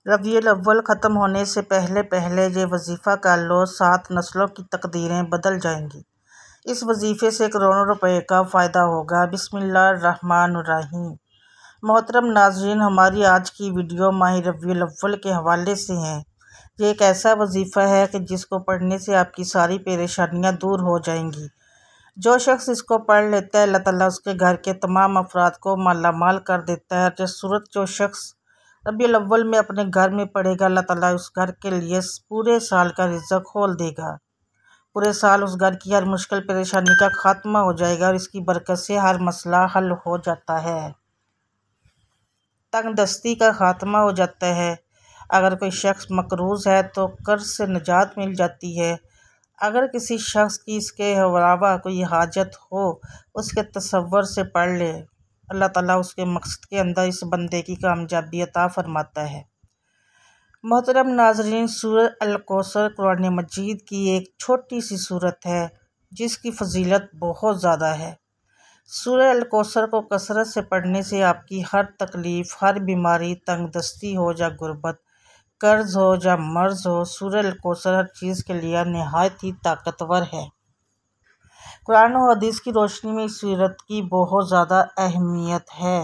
रबीउल अव्वल ख़त्म होने से पहले पहले ये वजीफ़ा कर लो, 7 नस्लों की तकदीरें बदल जाएंगी। इस वजीफ़े से करोड़ों रुपए का फ़ायदा होगा। बिस्मिल्लाहिर्रहमानिर्रहीम। मोहतरम नाज़रीन, हमारी आज की वीडियो माह रबीउल अव्वल के हवाले से है। ये एक ऐसा वजीफ़ा है कि जिसको पढ़ने से आपकी सारी परेशानियां दूर हो जाएंगी। जो शख्स इसको पढ़ लेता है, अल्लाह ताला उसके घर के तमाम अफराद को मालामाल कर देता है। जो शख्स रबीउल अव्वल में अपने घर में पढ़ेगा, अल्लाह ताला उस घर के लिए पूरे साल का रिज़्क़ खोल देगा। पूरे साल उस घर की हर मुश्किल परेशानी का खात्मा हो जाएगा और इसकी बरकत से हर मसला हल हो जाता है। तंगदस्ती का खात्मा हो जाता है। अगर कोई शख्स मकरूज़ है तो कर्ज से निजात मिल जाती है। अगर किसी शख्स की इसके अलावा कोई हाजत हो, उसके तसव्वुर से पढ़ ले, अल्लाह ताला उसके मकसद के अंदर इस बंदे की कामयाबी अता फरमाता है। मोहतरम नाज़रीन, सूरह अल-कौसर कुरान मजीद की एक छोटी सी सूरत है जिसकी फजीलत बहुत ज़्यादा है। सूरह अल-कौसर को कसरत से पढ़ने से आपकी हर तकलीफ़, हर बीमारी, तंगदस्ती हो या गुर्बत, कर्ज हो या मर्ज हो, सूरह अल-कौसर हर चीज़ के लिए नहायत ही ताकतवर है। कुरान और हदीस की रोशनी में इस सूरत की बहुत ज़्यादा अहमियत है।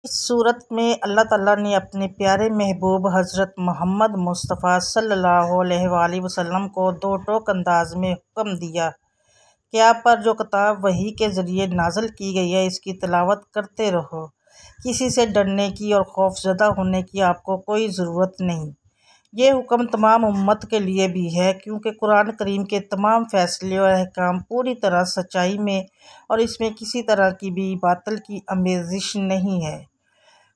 इस सूरत में अल्लाह ताला ने अपने प्यारे महबूब हज़रत मोहम्मद मुस्तफ़ा सल्लल्लाहु अलैहि वसल्लम को दो टोक अंदाज में हुक्म दिया कि आप पर जो किताब वही के ज़रिए नाज़िल की गई है, इसकी तिलावत करते रहो। किसी से डरने की और खौफज़दा होने की आपको कोई ज़रूरत नहीं। ये हुक्म तमाम उम्मत के लिए भी है, क्योंकि कुरान करीम के तमाम फ़ैसले और अहकाम पूरी तरह सच्चाई में और इसमें किसी तरह की भी बातिल की आमेज़िश नहीं है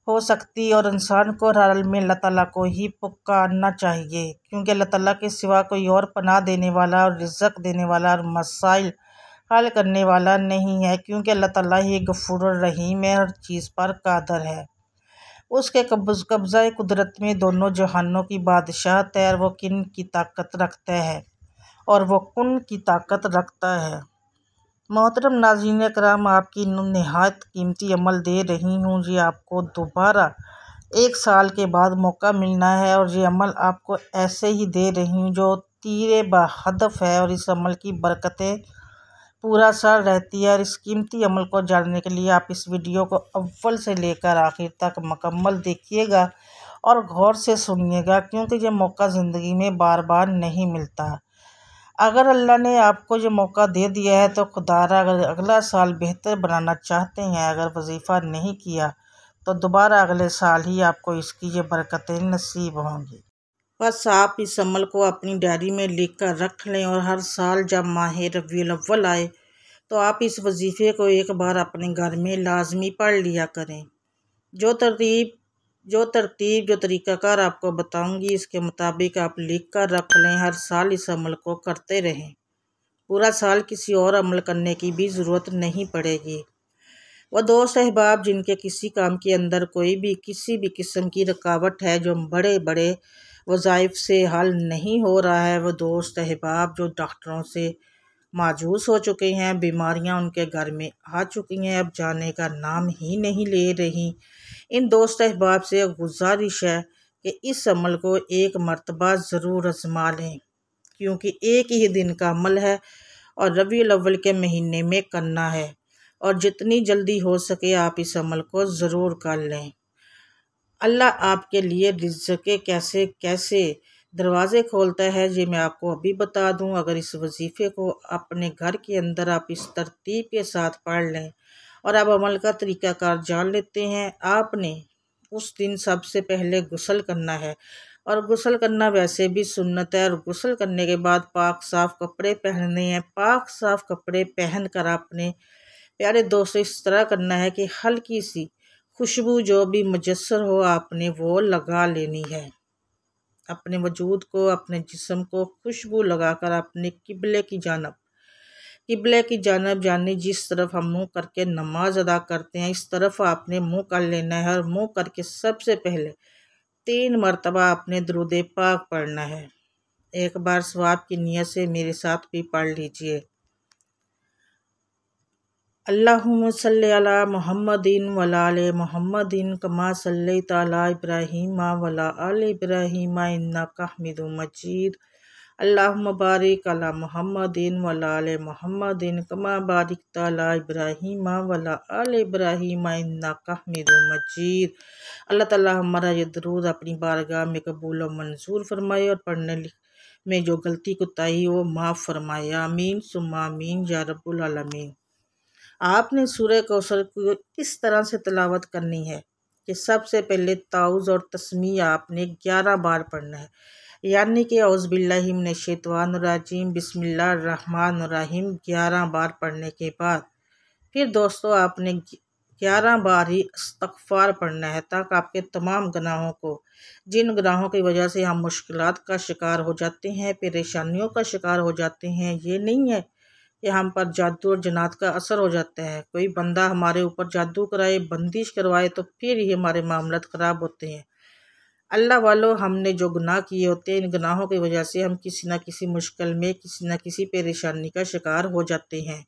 हो सकती। और इंसान को हर हाल में अल्लाह ताला को ही पुकारना चाहिए, क्योंकि अल्लाह ताला के सिवा कोई और पनाह देने वाला और रिज़्क़ देने वाला और मसाइल हल करने वाला नहीं है, क्योंकि अल्लाह ताला ही गफूर रहीम है, हर चीज़ पर कादर है। उसके कब्ज़ा कुदरत में दोनों जहानों की बादशाहत है और वो किन की ताकत रखता है और वो कुन की ताकत रखता है। मोहतरम नाज़रीन कराम, आपकी नहायत कीमती अमल दे रही हूँ। ये आपको दोबारा 1 साल के बाद मौका मिलना है और ये अमल आपको ऐसे ही दे रही हूँ जो तीरे बहदफ है और इस अमल की बरकतें पूरा साल रहती है। और इस कीमती अमल को जानने के लिए आप इस वीडियो को अव्वल से लेकर आखिर तक मुकम्मल देखिएगा और गौर से सुनिएगा, क्योंकि ये मौका ज़िंदगी में बार बार नहीं मिलता। अगर अल्लाह ने आपको ये मौका दे दिया है तो खुदारा अगर अगला साल बेहतर बनाना चाहते हैं, अगर वजीफ़ा नहीं किया तो दोबारा अगले साल ही आपको इसकी ये बरकतें नसीब होंगी। बस आप इस अमल को अपनी डायरी में लिख कर रख लें और हर साल जब माह रबीउल अव्वल आए तो आप इस वजीफ़े को एक बार अपने घर में लाजमी पढ़ लिया करें। जो तरीक़ाकार आपको बताऊंगी, इसके मुताबिक आप लिख कर रख लें। हर साल इस अमल को करते रहें। पूरा साल किसी और अमल करने की भी ज़रूरत नहीं पड़ेगी। वह दोस्त अहबाब जिनके किसी काम के अंदर किसी भी किस्म की रुकावट है, जो बड़े बड़े वज़ाइफ से हल नहीं हो रहा है, वो दोस्त अहबाब जो डॉक्टरों से माजूस हो चुके हैं, बीमारियां उनके घर में आ चुकी हैं, अब जाने का नाम ही नहीं ले रही, इन दोस्त अहबाब से गुजारिश है कि इस अमल को एक मरतबा ज़रूर आज़मा लें, क्योंकि एक ही दिन का अमल है और रबीउल अव्वल के महीने में करना है और जितनी जल्दी हो सके आप इस अमल को ज़रूर कर लें। अल्लाह आपके लिए रिज़्क़ के कैसे कैसे दरवाज़े खोलता है, ये मैं आपको अभी बता दूं। अगर इस वजीफ़े को अपने घर के अंदर आप इस तरतीब के साथ पढ़ लें और आप अमल का तरीक़ाकार जान लेते हैं, आपने उस दिन सबसे पहले गुस्ल करना है और गुस्ल करना वैसे भी सुन्नत है। और गुस्ल करने के बाद पाक साफ़ कपड़े पहनने हैं। पाक साफ़ कपड़े पहन कर आपने प्यारे दोस्तों इस तरह करना है कि हल्की सी खुशबू जो भी मुयस्सर हो आपने वो लगा लेनी है। अपने वजूद को, अपने जिस्म को खुशबू लगाकर अपने किबले की जानब यानी जिस तरफ हम मुँह करके नमाज अदा करते हैं, इस तरफ आपने मुँह कर लेना है और मुँह करके सबसे पहले 3 मरतबा आपने दुरूद पाक पढ़ना है। एक बार सवाब की नियत से मेरे साथ भी पढ़ लीजिए। अल्लाहुम्मा सल्लि अला मुहम्मदिन वला आले मुहम्मदिन कमा सल्लैता अला इब्राहीम वला आले इब्राहीम इन्नका हमीदुम मजीद। अल्लाहुम्मा बारिक अला मुहम्मदिन वला आले मुहम्मदिन कमा बारिकता अला इब्राहीम वला आले इब्राहीम इन्नका हमीदुम मजीद। अल्लाह ताला हमारा ये दरूद अपनी बारगाह में कबूल और मंजूर फरमाए और पढ़ने में जो गलती कोताही वो माफ़ फरमाए। आमीन सुम्मा आमीन या रब्बुल आलमीन। आपने सूरह कौसर को इस तरह से तिलावत करनी है कि सबसे पहले ताउज़ और तस्मीह आपने 11 बार पढ़ना है, यानी कि औज़ुबिल्लाहि मिनश्शैतानिर्रजीम बिस्मिल्लाहिर्रहमानिर्रहीम 11 बार पढ़ने के बाद फिर दोस्तों आपने 11 बार ही इस्तग़फ़ार पढ़ना है, ताकि आपके तमाम गुनाहों को, जिन गुनाहों की वजह से हम मुश्किलात का शिकार हो जाते हैं, परेशानियों का शिकार हो जाते हैं, ये नहीं है कि हम पर जादू और जन्नात का असर हो जाता है। कोई बंदा हमारे ऊपर जादू कराए, बंदिश करवाए तो फिर ही हमारे मामलात ख़राब होते हैं। अल्लाह वालों, हमने जो गुनाह किए होते हैं, इन गुनाहों की वजह से हम किसी न किसी मुश्किल में, किसी न किसी परेशानी का शिकार हो जाते हैं।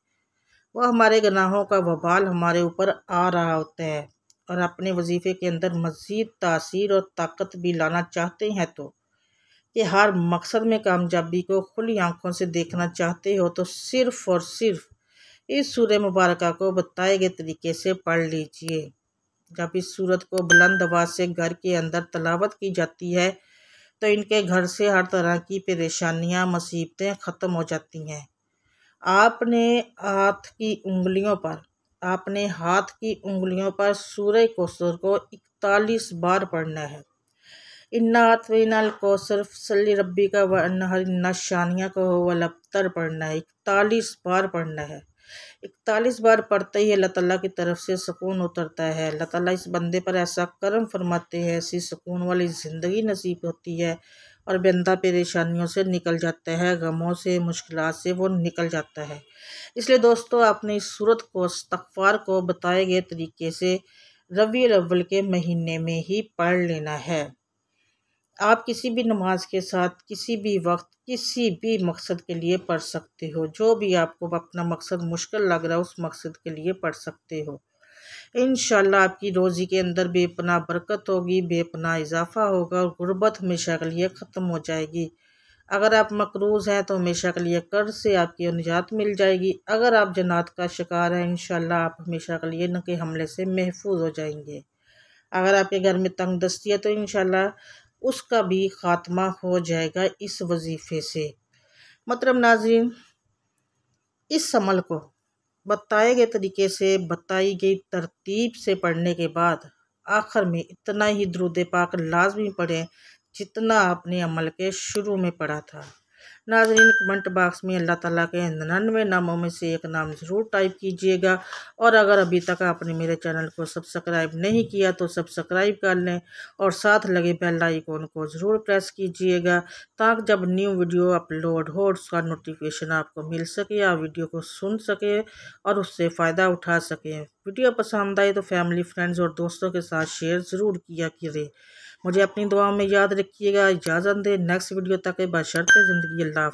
वह हमारे गुनाहों का वबाल हमारे ऊपर आ रहा होता है और अपने वजीफ़े के अंदर मज़ीद तासीर और ताकत भी लाना चाहते हैं कि हर मकसद में कामयाबी को खुली आंखों से देखना चाहते हो तो सिर्फ़ और सिर्फ इस सूरह मुबारक को बताए गए तरीके से पढ़ लीजिए। जब इस सूरत को बुलंद आवाज़ से घर के अंदर तलावत की जाती है तो इनके घर से हर तरह की परेशानियां, मुसीबतें ख़त्म हो जाती हैं। आपने हाथ की उंगलियों पर सूरह कौसर को 41 बार पढ़ना है। इन्ना अतवैनल कौसर फसल्लि रब्बिका वन्हर इन्ना शानिया को वल अब्तर पढ़ना है। 41 बार पढ़ना है। 41 बार पढ़ते ही अल्लाह ताला की तरफ से सुकून उतरता है। अल्लाह ताला इस बंदे पर ऐसा करम फरमाते हैं, ऐसी सुकून वाली ज़िंदगी नसीब होती है और बंदा परेशानियों से निकल जाता है, गमों से, मुश्किलात से वो निकल जाता है। इसलिए दोस्तों आपने इस सूरत को, इस्तग़फ़ार को बताए गए तरीके से रबीउल अव्वल के महीने में ही पढ़ लेना है। आप किसी भी नमाज के साथ, किसी भी वक्त, किसी भी मकसद के लिए पढ़ सकते हो। जो भी आपको अपना मकसद मुश्किल लग रहा है उस मकसद के लिए पढ़ सकते हो। इंशाअल्लाह आपकी रोज़ी के अंदर बेपनाह बरकत होगी, बेपनाह इजाफ़ा होगा और गुर्बत हमेशा के लिए ख़त्म हो जाएगी। अगर आप मकरूज़ हैं तो हमेशा के लिए कर्ज से आपकी निजात मिल जाएगी। अगर आप जन्नात का शिकार हैं, इंशाअल्लाह आप हमेशा के लिए न के हमले से महफूज हो जाएंगे। अगर आपके घर में तंग दस्ती है तो इंशाअल्लाह उसका भी ख़ात्मा हो जाएगा इस वजीफ़े से। मतलब नाज़रीन, इस अमल को बताए गए तरीके से, बताई गई तरतीब से पढ़ने के बाद आखिर में इतना ही दुरूद पाक लाजमी पढ़ें जितना आपने अमल के शुरू में पढ़ा था। नाज़रीन, कमेंट बॉक्स में अल्लाह ताला के 99 नामों में से एक नाम ज़रूर टाइप कीजिएगा और अगर अभी तक आपने मेरे चैनल को सब्सक्राइब नहीं किया तो सब्सक्राइब कर लें और साथ लगे बेल आइकन को ज़रूर प्रेस कीजिएगा, ताकि जब न्यू वीडियो अपलोड हो उसका नोटिफिकेशन आपको मिल सके, आप वीडियो को सुन सके और उससे फ़ायदा उठा सकें। वीडियो पसंद आए तो फैमिली, फ्रेंड्स और दोस्तों के साथ शेयर ज़रूर किया करें। मुझे अपनी दुआओं में याद रखिएगा। इजाज़त दें, नेक्स्ट वीडियो तक बशर्ते ज़िंदगी। अल्लाह।